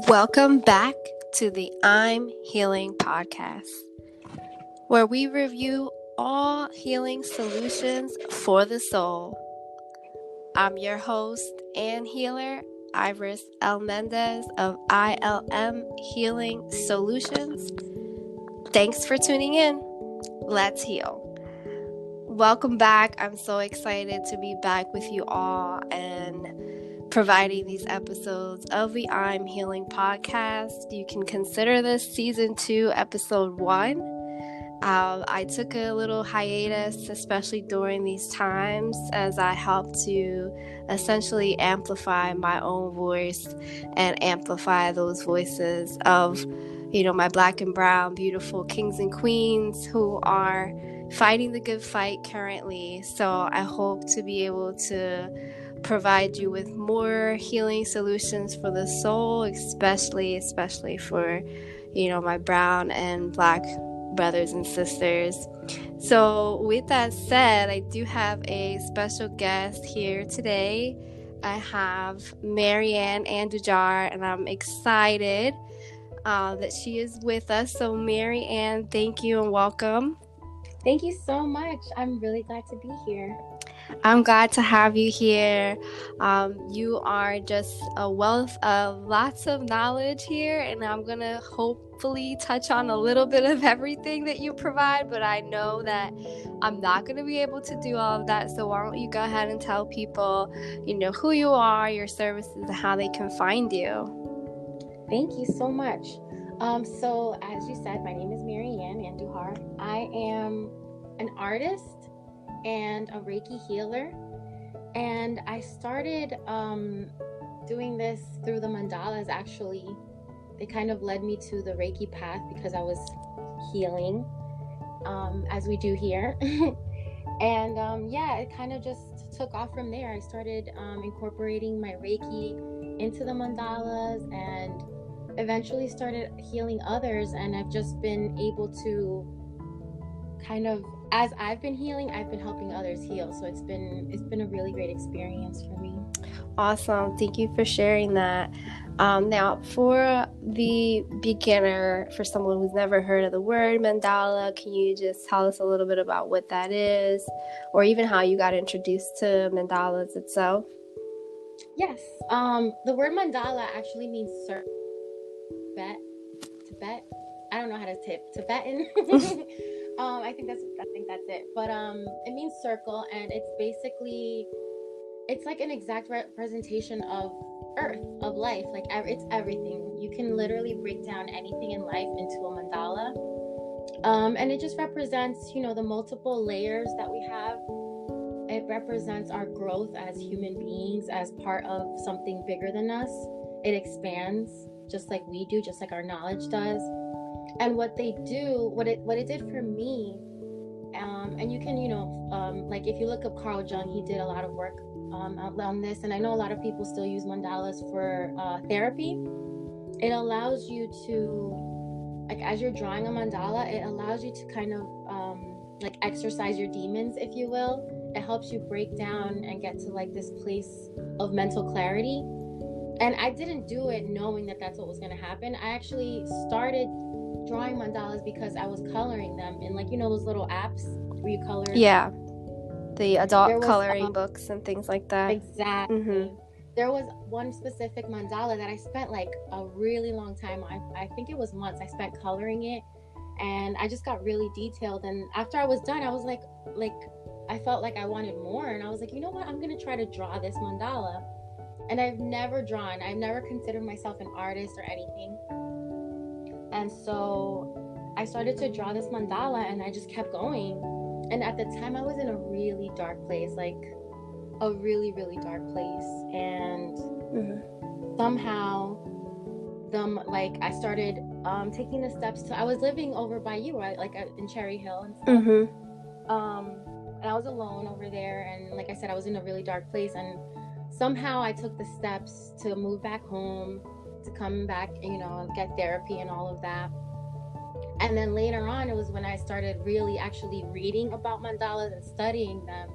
Welcome back to the I'm Healing podcast, where we review all healing solutions for the soul. I'm your host and healer, Iris L. Mendez of ILM Healing Solutions. Thanks for tuning in. Let's heal. Welcome back. I'm so excited to be back with you all and providing these episodes of the I'm Healing podcast. You can consider this season 2, episode 1. I took a little hiatus, especially during these times, as I help to essentially amplify my own voice and amplify those voices of, my Black and brown, beautiful kings and queens who are fighting the good fight currently. So I hope to be able to provide you with more healing solutions for the soul, especially for, my brown and Black brothers and sisters. So with that said, I do have a special guest here today. I have Maryann Andujar, and I'm excited that she is with us. So Maryann, thank you and welcome. Thank you so much. I'm really glad to be here. I'm glad to have you here. You are just a wealth of lots of knowledge here, and I'm going to hopefully touch on a little bit of everything that you provide, but I know that I'm not going to be able to do all of that, so why don't you go ahead and tell people, who you are, your services, and how they can find you. Thank you so much. So as you said, my name is Maryann Andujar. I am an artist and a Reiki healer, and I started doing this through the mandalas. Actually, they kind of led me to the Reiki path because I was healing, as we do here. And it kind of just took off from there. I started incorporating my Reiki into the mandalas and eventually started healing others, and I've just been able to kind of, as I've been healing, I've been helping others heal. So it's been a really great experience for me. Awesome. Thank you for sharing that. Now, for the beginner, for someone who's never heard of the word mandala, can you just tell us a little bit about what that is, or even how you got introduced to mandalas itself? Yes. The word mandala actually means circle. Tibet. I don't know how to Tibetan. I think that's it. But it means circle, and it's like an exact representation of Earth, of life. Like it's everything. You can literally break down anything in life into a mandala. And it just represents, the multiple layers that we have. It represents our growth as human beings, as part of something bigger than us. It expands just like we do, just like our knowledge does. And what it did for me, and you can, like if you look up Carl Jung, he did a lot of work on this, and I know a lot of people still use mandalas for therapy. It allows you to, like, as you're drawing a mandala, it allows you to kind of like exercise your demons, if you will. It helps you break down and get to like this place of mental clarity. And I didn't do it knowing that that's what was going to happen. I actually started drawing mandalas because I was coloring them in, like, those little apps where you color. Yeah, the adult coloring books and things like that. Exactly. Mm-hmm. There was one specific mandala that I spent like a really long time. I think it was months. I spent coloring it, and I just got really detailed. And after I was done, I was like I felt like I wanted more, and I was like, you know what? I'm gonna try to draw this mandala. And I've never considered myself an artist or anything. And so I started to draw this mandala, and I just kept going. And at the time I was in a really dark place, like a really, really dark place. And somehow I started taking the steps to, I was living over by you, right? Like in Cherry Hill and stuff. And I was alone over there. And like I said, I was in a really dark place. And somehow I took the steps to move back home, to come back, get therapy and all of that. And then later on, it was when I started really actually reading about mandalas and studying them,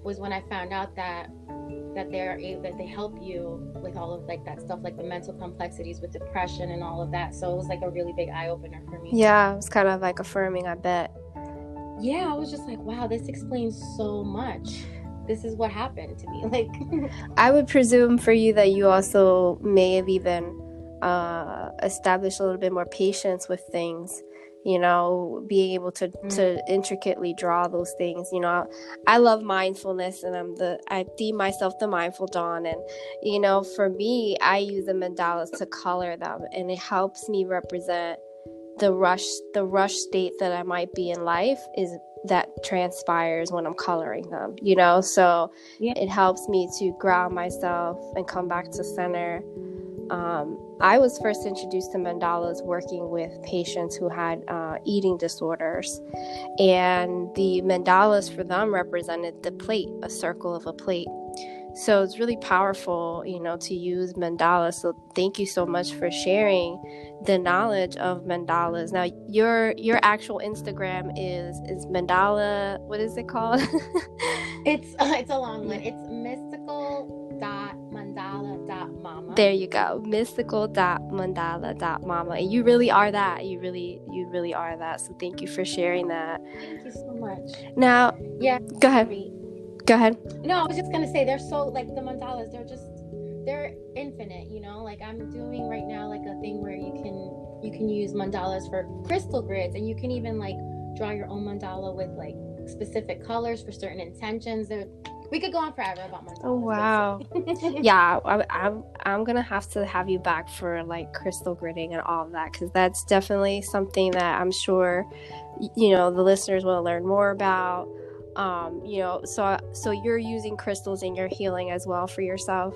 was when I found out that they help you with all of like that stuff, like the mental complexities with depression and all of that. So it was like a really big eye opener for me. Yeah, it was kind of like affirming, I bet. Yeah, I was just like, wow, this explains so much. This is what happened to me. Like, I would presume for you that you also may have even established a little bit more patience with things, you know, being able to intricately draw those things. You know, I love mindfulness, and I deem myself the mindful Dawn. And, you know, for me, I use the mandalas to color them, and it helps me represent the rush state that I might be in life is that transpires when I'm coloring them, you know? So it helps me to ground myself and come back to center. I was first introduced to mandalas working with patients who had eating disorders, and the mandalas for them represented the plate, a circle of a plate. So it's really powerful, you know, to use mandalas. So thank you so much for sharing the knowledge of mandalas. Now, your actual Instagram is mandala. What is it called? it's a long one. It's mystical.mandala.mama. There you go, mystical.mandala.mama. And you really are that. You really are that. So thank you for sharing that. Thank you so much. Now, yeah, go ahead. Go ahead. No, I was just gonna say, they're so, like, the mandalas, they're infinite, you know. Like, I'm doing right now like a thing where you can use mandalas for crystal grids, and you can even like draw your own mandala with like specific colors for certain intentions. We could go on forever about mandalas. Oh wow. Yeah, I'm gonna have to have you back for like crystal gridding and all of that, because that's definitely something that I'm sure, you know, the listeners will learn more about. You know, so you're using crystals in your healing as well for yourself?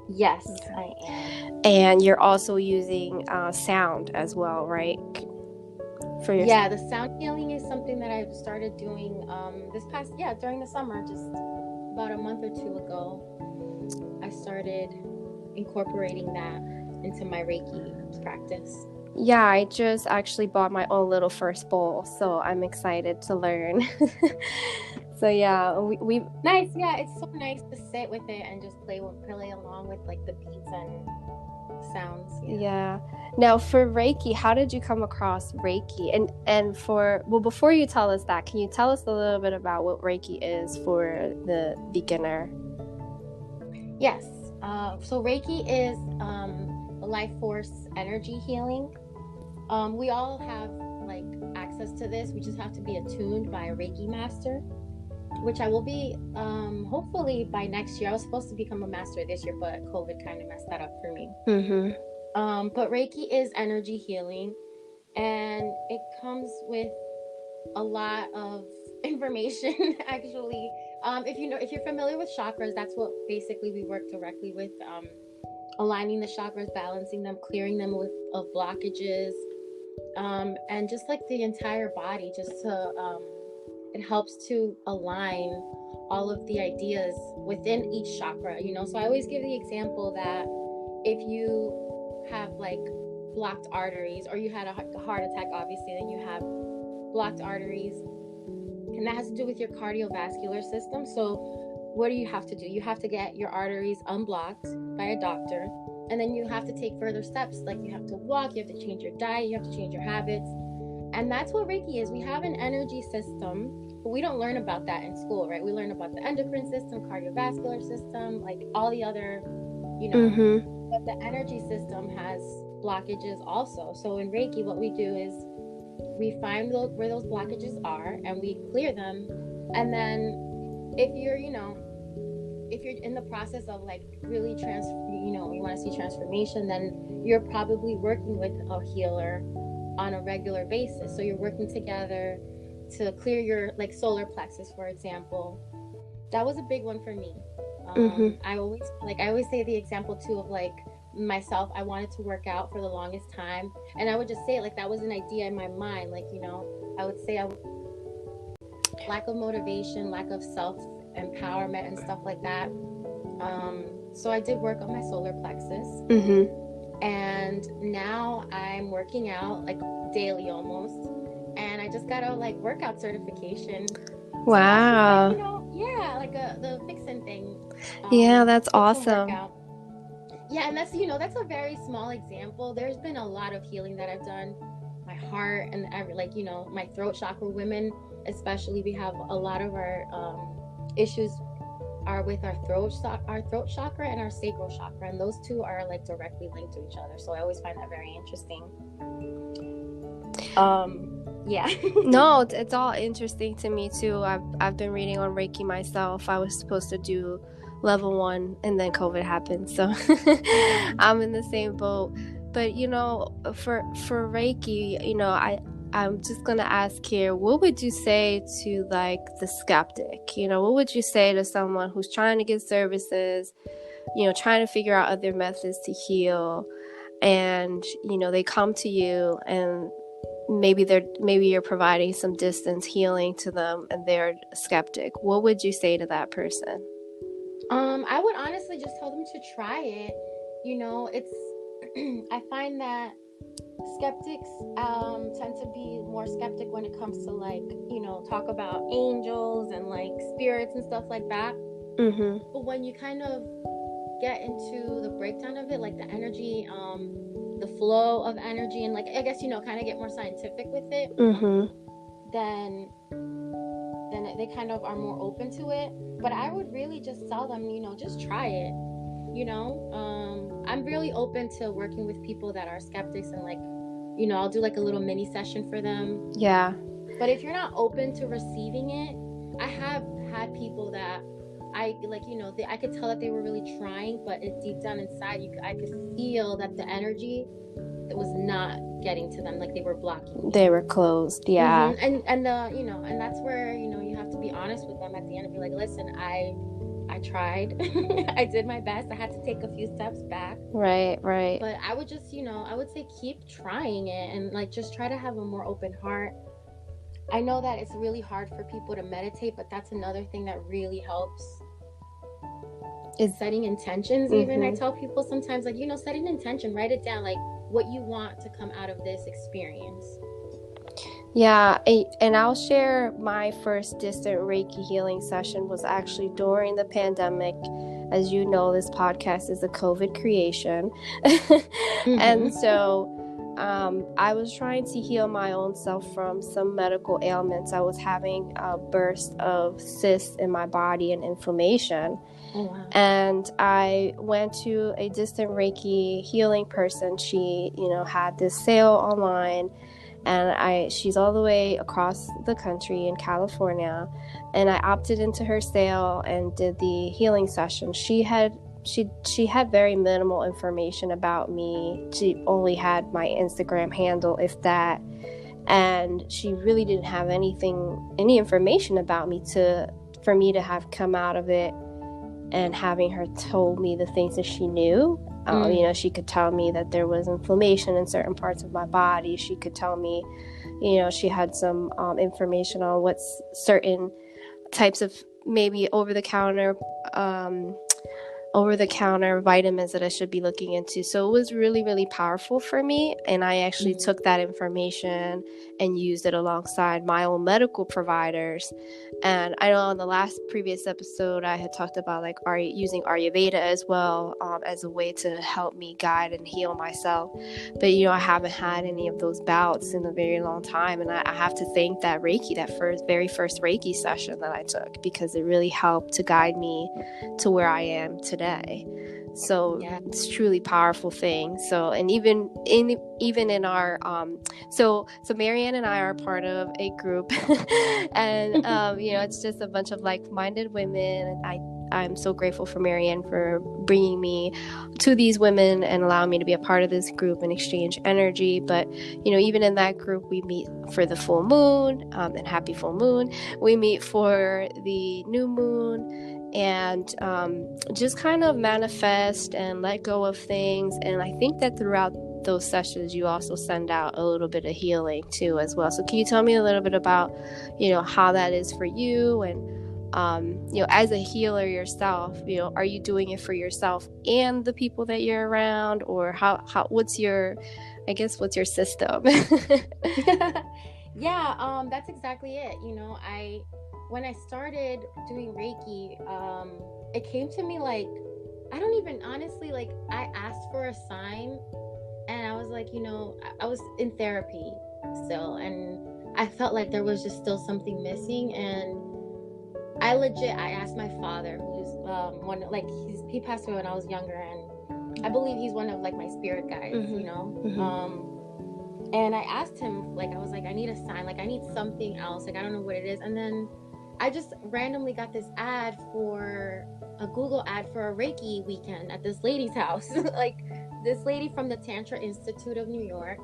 Yes, I am. And you're also using sound as well, right? For your the sound healing is something that I've started doing during the summer. Just about a month or two ago, I started incorporating that into my Reiki practice. Yeah, I just actually bought my own little first bowl, so I'm excited to learn. So yeah, we nice. Yeah, it's so nice to sit with it and just play along with like the beats and sounds. Yeah. Now for Reiki, how did you come across Reiki? And before you tell us that, can you tell us a little bit about what Reiki is for the beginner? Yes. So Reiki is life force energy healing. We all have like access to this. We just have to be attuned by a Reiki master, which I will be hopefully by next year. I was supposed to become a master this year, but COVID kind of messed that up for me. But Reiki is energy healing, and it comes with a lot of information actually. If you're familiar with chakras, that's what basically we work directly with. Aligning the chakras, balancing them, clearing them of blockages, and just like the entire body, just to it helps to align all of the ideas within each chakra, you know. So I always give the example that if you have like blocked arteries, or you had a heart attack, obviously, then you have blocked arteries, and that has to do with your cardiovascular system. So what do you have to do? You have to get your arteries unblocked by a doctor, and then you have to take further steps, like you have to walk, you have to change your diet, you have to change your habits. And that's what Reiki is. We have an energy system, but we don't learn about that in school, right? We learn about the endocrine system, cardiovascular system, like all the other, you know, but the energy system has blockages also. So in Reiki, what we do is we find where those blockages are, and we clear them. And then if you're in the process of like really you want to see transformation, then you're probably working with a healer on a regular basis. So you're working together to clear your like solar plexus, for example. That was a big one for me. I always say the example too of like myself. I wanted to work out for the longest time, and I would just say it like that was an idea in my mind. Like, you know, I would say lack of motivation, lack of self-empowerment and stuff like that. So I did work on my solar plexus. And now I'm working out like daily almost, and I just got a like workout certification. Wow. So, Yeah, like the Vixen thing. Yeah, that's it's a awesome. workout. Yeah, and that's, that's a very small example. There's been a lot of healing that I've done. My heart and my throat chakra. Women, especially, we have a lot of our issues are with our throat chakra and our sacral chakra, and those two are like directly linked to each other. So I always find that very interesting. Yeah. No, it's all interesting to me too. I've been reading on Reiki myself. I was supposed to do level 1 and then COVID happened, so I'm in the same boat. But for Reiki, I'm just gonna ask here, what would you say to like the skeptic? What would you say to someone who's trying to get services, trying to figure out other methods to heal, and they come to you and maybe you're providing some distance healing to them and they're a skeptic? What would you say to that person? I would honestly just tell them to try it. It's I find that skeptics tend to be more skeptic when it comes to talk about angels and like spirits and stuff like that. Mm-hmm. But when you kind of get into the breakdown of it, like the energy, the flow of energy, and I guess kind of get more scientific with it, mm-hmm. then they kind of are more open to it. But I would really just tell them, just try it. I'm really open to working with people that are skeptics, and I'll do like a little mini session for them. Yeah. But if you're not open to receiving it, I have had people that I could tell that they were really trying, but deep down inside, I could feel that the energy that was not getting to them, like they were blocking. They were closed. Yeah. Mm-hmm. And that's where you have to be honest with them at the end and be like, listen, I tried. I did my best. I had to take a few steps back. Right. But I would just, I would say keep trying it and just try to have a more open heart. I know that it's really hard for people to meditate, but that's another thing that really helps. Is setting intentions. Mm-hmm. Even I tell people sometimes, set an intention, write it down, like what you want to come out of this experience. Yeah, and I'll share my first distant Reiki healing session was actually during the pandemic. As you know, this podcast is a COVID creation. Mm-hmm. And so I was trying to heal my own self from some medical ailments. I was having a burst of cysts in my body and inflammation. Oh, wow. And I went to a distant Reiki healing person. She, had this sale online, and she's all the way across the country in California, and I opted into her sale and did the healing session. She had very minimal information about me. She only had my Instagram handle, if that, and she really didn't have any information about me for me to have come out of it. And having her told me the things that she knew, she could tell me that there was inflammation in certain parts of my body. She could tell me, she had some information on what's certain types of maybe over-the-counter vitamins that I should be looking into. So it was really, really powerful for me. And I actually took that information and used it alongside my own medical providers. And I know on the previous episode, I had talked about using Ayurveda as well as a way to help me guide and heal myself. But, I haven't had any of those bouts in a very long time. And I have to thank that Reiki, very first Reiki session that I took, because it really helped to guide me to where I am today. So yeah. It's truly powerful thing. So, and even in our so Maryann and I are part of a group and it's just a bunch of like-minded women, and I'm so grateful for Maryann for bringing me to these women and allowing me to be a part of this group and exchange energy. But even in that group, we meet for the full moon, and happy full moon. We meet for the new moon, and just kind of manifest and let go of things. And I think that throughout those sessions, you also send out a little bit of healing too as well. So can you tell me a little bit about how that is for you, and as a healer yourself, are you doing it for yourself and the people that you're around, or what's your system? Yeah, that's exactly it. when I started doing Reiki, it came to me like, I don't even honestly, like, I asked for a sign, and I was like, I was in therapy still, and I felt like there was just still something missing. And I asked my father, who's one, like, he passed away when I was younger, and I believe he's one of like my spirit guides, and I asked him, like, I was like, I need a sign, like, I need something else, like, I don't know what it is. And then I just randomly got this ad for a Google ad for a Reiki weekend at this lady's house. Like, this lady from the Tantra Institute of New York,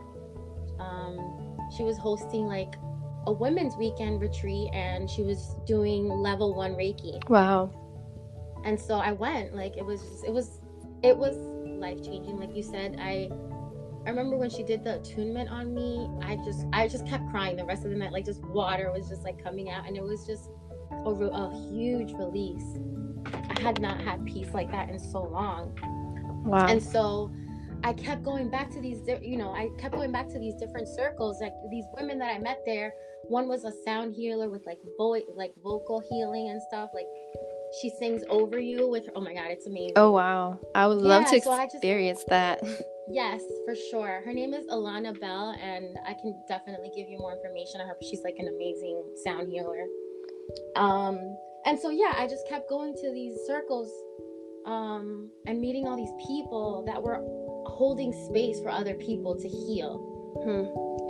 she was hosting like a women's weekend retreat, and she was doing level 1 Reiki. Wow. And so I went. Like, it was life changing. Like you said, I remember when she did the attunement on me, I just kept crying the rest of the night. Like, just water was just like coming out, and it was just a huge release. I had not had peace like that in so long. Wow. And so I kept going back to these, different circles. Like, these women that I met there, one was a sound healer with like vocal healing and stuff. Like, she sings over you with her. Oh my God, it's amazing. Oh wow, I would love to experience that. Yes, for sure. Her name is Alana Bell, and I can definitely give you more information on her. She's like an amazing sound healer. And so yeah, I just kept going to these circles, and meeting all these people that were holding space for other people to heal.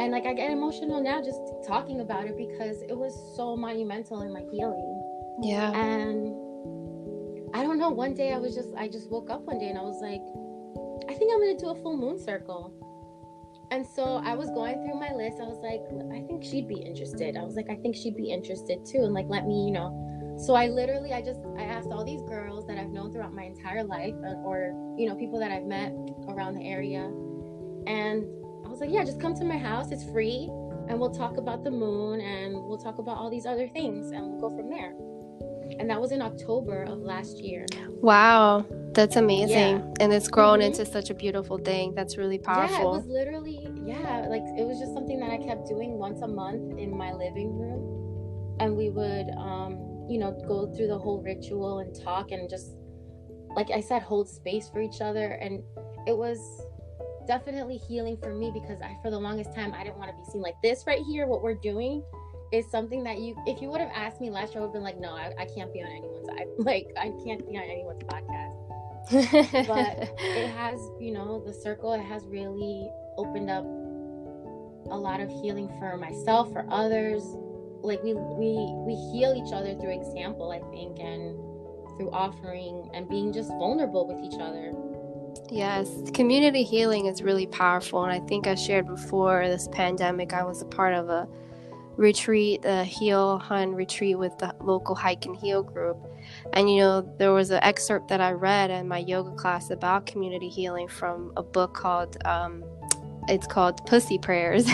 And like, I get emotional now just talking about it, because it was so monumental in my healing. Yeah. And I don't know, one day I just woke up one day and I was like, I think I'm gonna do a full moon circle. And so I was going through my list. I was like, I think she'd be interested. I was like, I think she'd be interested too, and like, let me, So I asked all these girls that I've known throughout my entire life, or people that I've met around the area, and I was like, yeah, just come to my house. It's free, and we'll talk about the moon, and we'll talk about all these other things, and we'll go from there. And that was in October of last year. Wow, that's amazing. Yeah. And it's grown into such a beautiful thing. That's really powerful. Yeah, it was literally, like, it was just something that I kept doing once a month in my living room. And we would, go through the whole ritual and talk, and just, like I said, hold space for each other. And it was definitely healing for me, because for the longest time, I didn't want to be seen like this right here. What we're doing is something that if you would have asked me last year, I would have been like, no, I can't be on anyone's like, I can't be on anyone's podcast. But it has, the circle, it has really opened up a lot of healing for myself, for others. Like, we heal each other through example, I think, and through offering and being just vulnerable with each other. Yes, community healing is really powerful. And I think I shared before this pandemic, I was a part of a retreat, a Heal Hun retreat with the local Hike and Heal group. And, there was an excerpt that I read in my yoga class about community healing from a book called, it's called Pussy Prayers.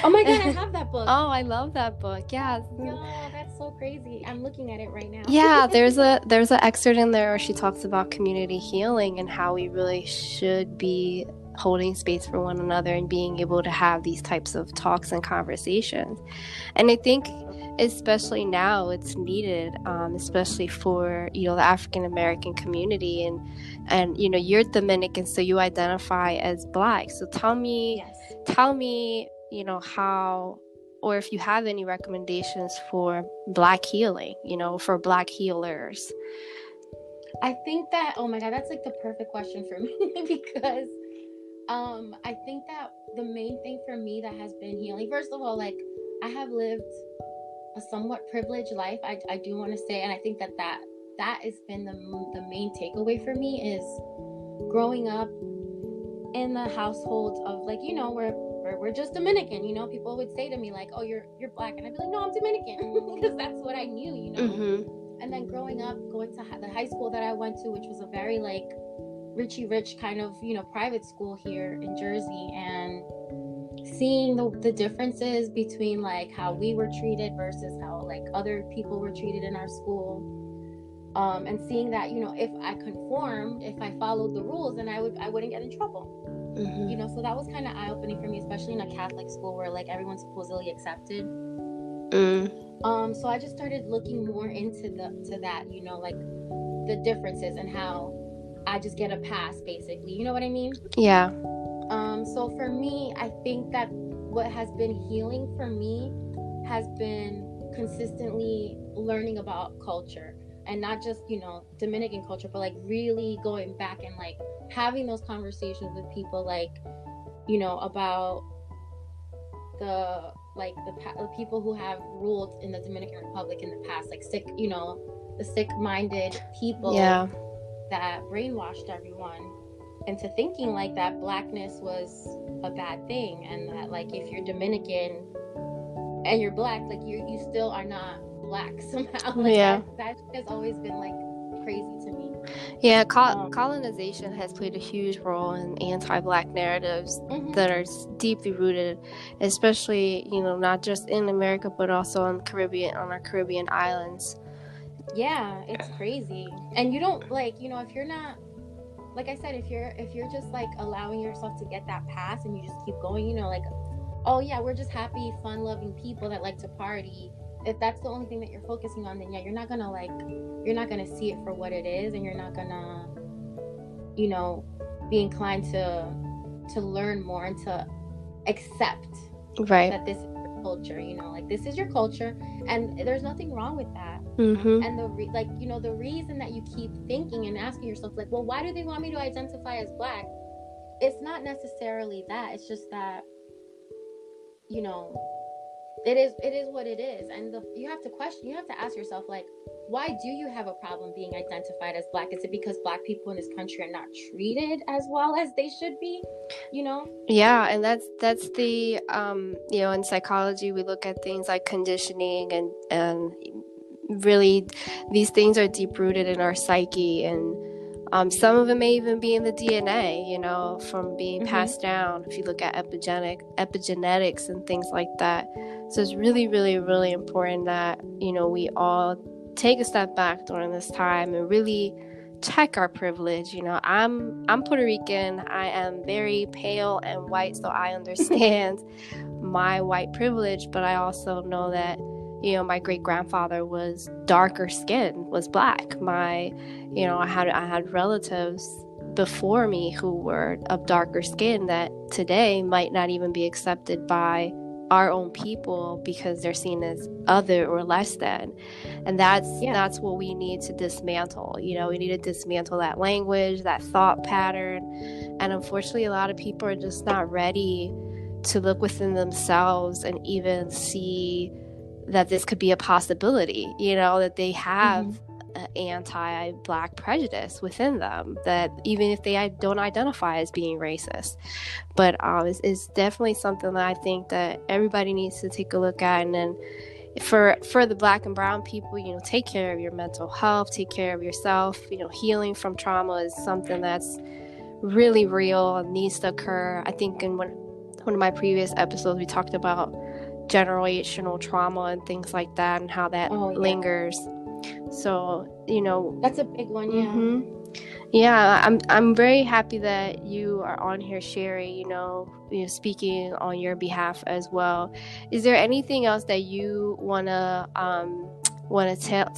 Oh my God, I have that book. Oh, I love that book. Yeah. Yo, that's so crazy. I'm looking at it right now. Yeah, there's an excerpt in there where she talks about community healing and how we really should be holding space for one another and being able to have these types of talks and conversations. And I think especially now it's needed, especially for, the African American community, and you're Dominican, so you identify as Black. So tell me, how, or if you have any recommendations for Black healing, for Black healers. I think that, oh my God, that's like the perfect question for me because I think that the main thing for me that has been healing, first of all, like, I have lived a somewhat privileged life, I do want to say, and I think that has been the main takeaway for me, is growing up in the household of, like, we're just Dominican, people would say to me like, oh, you're Black, and I'd be like, no, I'm Dominican, because that's what I knew, And then growing up, going to the high school that I went to, which was a very like richy rich kind of, private school here in Jersey, and seeing the differences between like how we were treated versus how like other people were treated in our school, and seeing that, if I conformed, if I followed the rules, then I wouldn't get in trouble. So that was kind of eye-opening for me, especially in a Catholic school where like everyone's supposedly accepted. So I just started looking more into that, you know, like the differences and how I just get a pass, basically. You know what I mean? Yeah. So for me, I think that what has been healing for me has been consistently learning about culture, and not just, you know, Dominican culture, but like really going back and like having those conversations with people, like, you know, about the people who have ruled in the Dominican Republic in the past, like sick, you know, the sick-minded people that brainwashed everyone into thinking like that blackness was a bad thing, and that like if you're Dominican and you're black, like you still are not black somehow. Like that has always been like crazy to me. Yeah, colonization has played a huge role in anti-black narratives that are deeply rooted, especially, you know, not just in America, but also on our Caribbean islands. Yeah, it's crazy. And you don't, like, you know, if you're not, like I said, if you're just like allowing yourself to get that pass and you just keep going, you know, like, oh yeah, we're just happy, fun-loving people that like to party. If that's the only thing that you're focusing on, then yeah, you're not gonna see it for what it is, and you're not gonna, you know, be inclined to learn more and to accept that this is your culture. You know, like, this is your culture, and there's nothing wrong with that. And the reason that you keep thinking and asking yourself, like, well, why do they want me to identify as black? It's not necessarily that. It's just that, you know, it is what it is. And you have to ask yourself, like, why do you have a problem being identified as black? Is it because black people in this country are not treated as well as they should be? You know? Yeah, and that's the you know, in psychology we look at things like conditioning, and really these things are deep rooted in our psyche, and some of it may even be in the DNA, you know, from being passed down, if you look at epigenetics and things like that. So it's really, really, really important that, you know, we all take a step back during this time and really check our privilege. You know, I'm Puerto Rican. I am very pale and white, so I understand my white privilege, but I also know that, you know, my great grandfather was darker skinned, was black. You know, I had relatives before me who were of darker skin that today might not even be accepted by our own people because they're seen as other or less than. And that's what we need to dismantle. You know, we need to dismantle that language, that thought pattern. And unfortunately, a lot of people are just not ready to look within themselves and even see that this could be a possibility, you know, that they have anti-black prejudice within them, that even if they don't identify as being racist. But it's definitely something that I think that everybody needs to take a look at. And then for the black and brown people, you know, take care of your mental health, take care of yourself. You know, healing from trauma is something that's really real and needs to occur. I think in one of my previous episodes, we talked about generational trauma and things like that, and how that lingers. So, you know, that's a big one. Yeah, I'm very happy that you are on here, Sherry, you know, speaking on your behalf as well. Is there anything else that you want to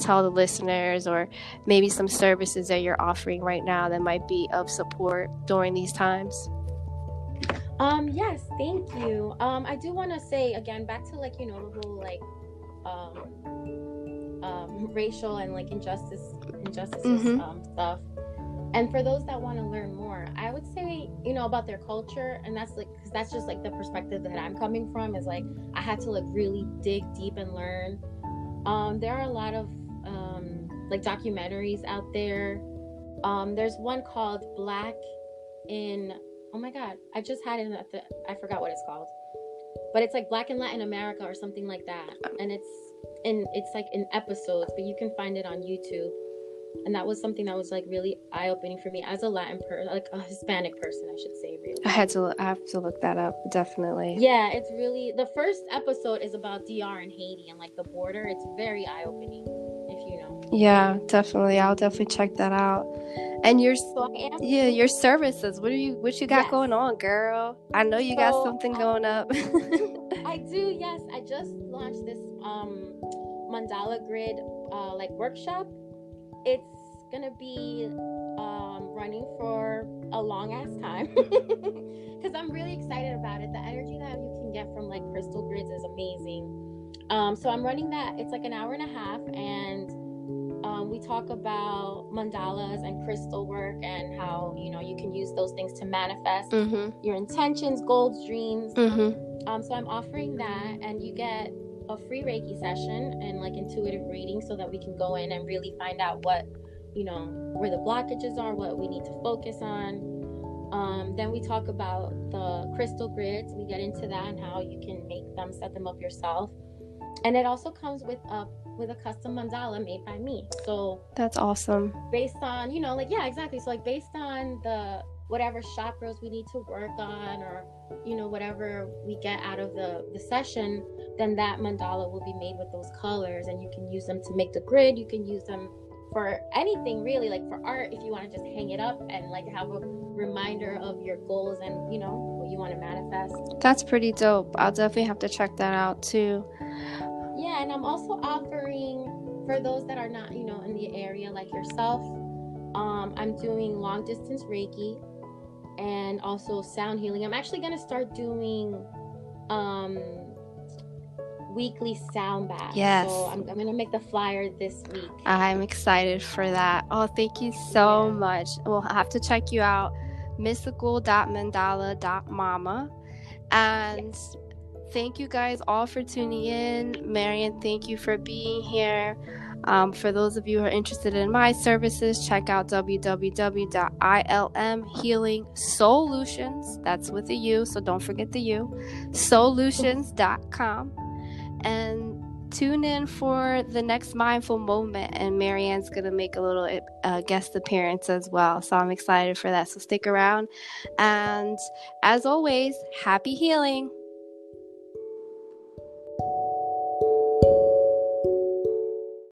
tell the listeners, or maybe some services that you're offering right now that might be of support during these times? Yes, thank you. I do want to say again, back to, like, you know, the whole like racial and like injustices stuff. And for those that want to learn more, I would say, you know, about their culture, and that's like, because that's just like the perspective that I'm coming from, is like I had to like really dig deep and learn. There are a lot of like documentaries out there. There's one called Black in, oh my god, I just had it I forgot what it's called, but it's like Black in Latin America or something like that, and it's like in episodes, but you can find it on YouTube. And that was something that was like really eye-opening for me as a Latin person, like a Hispanic person, I should say. Really, I have to look that up, definitely. Yeah, it's really, the first episode is about DR and Haiti and like the border. It's very eye-opening, if you know. Yeah, definitely. I'll definitely check that out. And your services. What you got going on, girl? I know you got something going up. I do. Yes, I just launched this mandala grid like workshop. It's gonna be running for a long ass time because I'm really excited about it. The energy that you can get from like crystal grids is amazing. So I'm running that. It's like an hour and a half, and we talk about mandalas and crystal work and how you can use those things to manifest your intentions, goals, dreams. So I'm offering that, and you get a free Reiki session and like intuitive reading so that we can go in and really find out what where the blockages are, what we need to focus on. Then we talk about the crystal grids. We get into that and how you can make them, set them up yourself. And it also comes with a custom mandala made by me. So that's awesome. Based on, exactly. So like based on the whatever chakras we need to work on, or whatever we get out of the session, then that mandala will be made with those colors, and you can use them to make the grid. You can use them for anything really, like for art, if you want to just hang it up and like have a reminder of your goals and what you want to manifest. That's pretty dope. I'll definitely have to check that out too. Yeah, and I'm also offering for those that are not in the area like yourself, I'm doing long distance Reiki and also sound healing. I'm actually going to start doing weekly sound baths. Yes. So I'm going to make the flyer this week. I'm excited for that. Oh, thank you so much. We'll have to check you out, mystical.mandala.mama. And thank you guys all for tuning in. Maryann, thank you for being here. For those of you who are interested in my services, check out www.ilmhealingsolutions. That's with a U, so don't forget the U. Solutions.com. And tune in for the next mindful moment, and Maryann's gonna make a little guest appearance as well, so I'm excited for that. So stick around, and as always, happy healing.